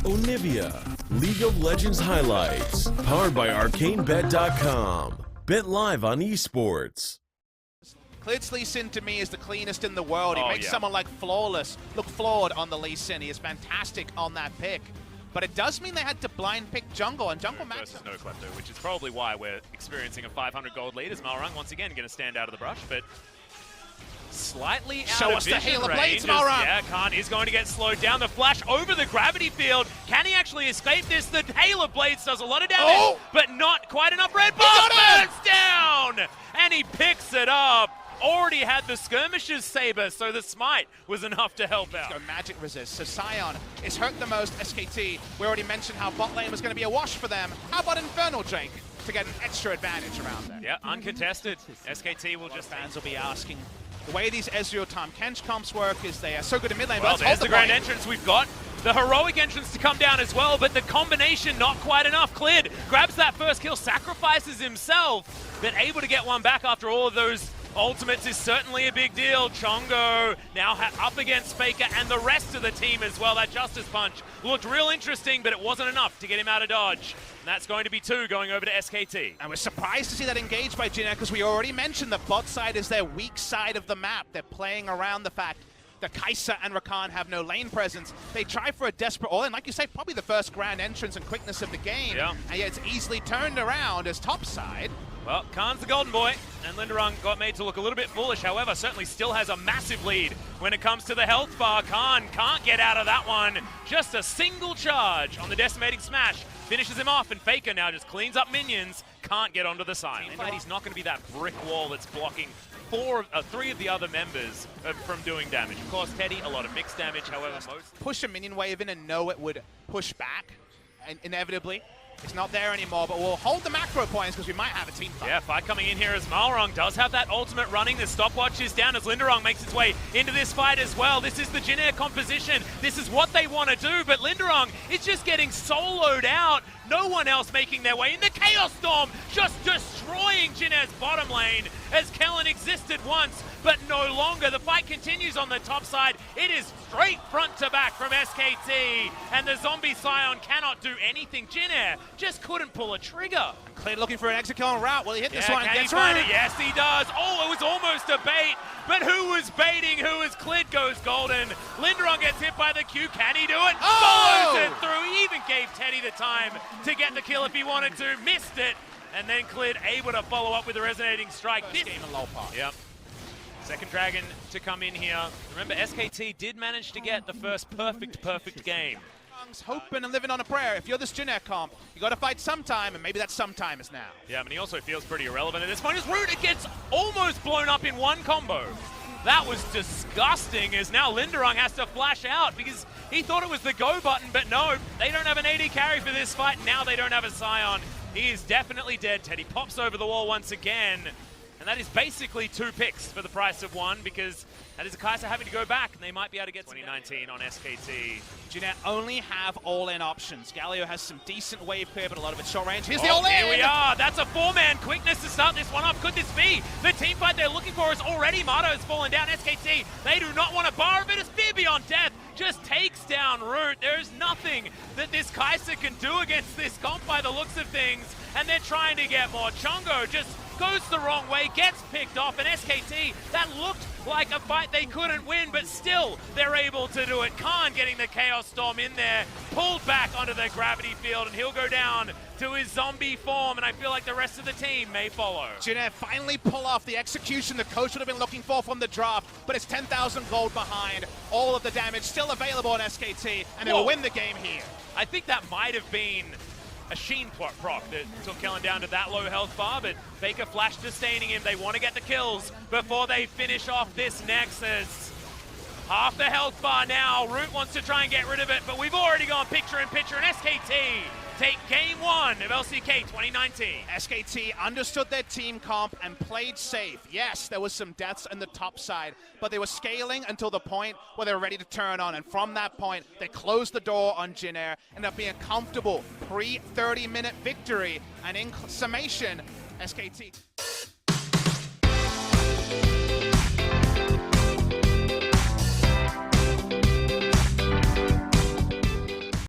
Onivia, League of Legends highlights, powered by ArcaneBet.com. Bet live on esports. Klid's Lee Sin to me is the cleanest in the world. He makes someone like Flawless look flawed on the Lee Sin. He is fantastic on that pick. But it does mean they had to blind pick jungle, and jungle matches no klepto, which is probably why we're experiencing a 500 gold lead as Malrung once again going to stand out of the brush, but slightly out of vision range. Show us the Hail of Blades, Malrung! Yeah, Kane is going to get slowed down. The flash over the gravity field. Can he actually escape this? The Hail of Blades does a lot of damage, but not quite enough. Red Ball burns down! And he picks it up. Already had the Skirmisher's Saber, so the Smite was enough to help out. Magic resist, so Sion is hurt the most. SKT, we already mentioned how bot lane was going to be a wash for them. How about Infernal Drake to get an extra advantage around there? Yeah, uncontested. SKT will just... Fans will be asking. The way these Ezreal Tahm Kench comps work is they are so good in mid lane. Well, there's the grand entrance. We've got the heroic entrance to come down as well, but the combination not quite enough. Klid grabs that first kill, sacrifices himself, but able to get one back after all of those ultimates is certainly a big deal. Chongo now up against Faker and the rest of the team as well. That Justice Punch looked real interesting, but it wasn't enough to get him out of dodge. And that's going to be 2 going over to SKT. And we're surprised to see that engaged by Jin Air, because we already mentioned the bot side is their weak side of the map. They're playing around the fact that Kai'Sa and Rakan have no lane presence. They try for a desperate all-in, like you say, probably the first grand entrance and quickness of the game. Yeah. And yet it's easily turned around as top side. Well, Khan's the golden boy, and Linderung got made to look a little bit foolish. However, certainly still has a massive lead when it comes to the health bar. Khan can't get out of that one. Just a single charge on the decimating smash. Finishes him off, and Faker now just cleans up minions. Can't get onto the side. But he's not going to be that brick wall that's blocking 3 of the other members from doing damage. Of course, Teddy, a lot of mixed damage, however, most... Push a minion wave in and know it would push back, and inevitably. It's not there anymore, but we'll hold the macro points because we might have a team fight. Yeah, fight coming in here as Malrung does have that ultimate running. The stopwatch is down as Linderung makes its way into this fight as well. This is the Jin Air composition. This is what they want to do, but Linderung is just getting soloed out. No one else making their way in. The Chaos Storm just destroying Jin Air's bottom lane as Kellen existed once, but no longer. The fight continues on the top side. It is straight front to back from SKT, and the Zombie Scion cannot do anything. Jin Air just couldn't pull a trigger. Klid looking for an exit kill en route. Will he hit this one? Can he find it? Yes, he does. Oh, it was almost a bait, but who was baiting? Who was Klid goes golden. Linderung gets hit by the Q. Can he do it? Follows it through. He even gave Teddy the time to get the kill if he wanted to. Missed it. And then Klid able to follow up with a resonating strike. First game in low part. Yep. Second Dragon to come in here. Remember, SKT did manage to get the first perfect game. Hoping and living on a prayer. If you're this Jin Air comp, you got to fight sometime, and maybe that sometime is now. Yeah, but he also feels pretty irrelevant at this point. His root, it gets almost blown up in one combo. That was disgusting, as now Linderung has to flash out because he thought it was the go button, but no, they don't have an AD carry for this fight. Now they don't have a Scion. He is definitely dead. Teddy pops over the wall once again. And that is basically 2 picks for the price of 1, because that is a Kai'Sa having to go back, and they might be able to get 2019 on SKT. Jin Air only have all-in options. Galio has some decent wave clear, but a lot of it's short range. Here's the all-in! Here we are. That's a 4-man quickness to start this one off. Could this be the team fight they're looking for? Is already Mato has fallen down. SKT, they do not want to bar of it. As Fear Beyond Death just takes down Root. There is nothing that this Kai'Sa can do against this comp by the looks of things, and they're trying to get more. Chongo just goes the wrong way, gets picked off, and SKT, that looked like a fight they couldn't win, but still they're able to do it. Khan getting the Chaos Storm in there, pulled back onto the gravity field, and he'll go down to his zombie form, and I feel like the rest of the team may follow. Jin Air finally pull off the execution the coach would have been looking for from the draft, but it's 10,000 gold behind. All of the damage still available on SKT, and they will win the game here. I think that might have been a Sheen proc that took Kellen down to that low health bar, but Faker flash sustaining him. They want to get the kills before they finish off this Nexus. Half the health bar now. Root wants to try and get rid of it, but we've already gone picture-in-picture, and SKT take game 1 of LCK 2019. SKT understood their team comp and played safe. Yes, there was some deaths in the top side, but they were scaling until the point where they were ready to turn on, and from that point, they closed the door on Jin Air, ended up being a comfortable pre-30-minute victory, and in summation, SKT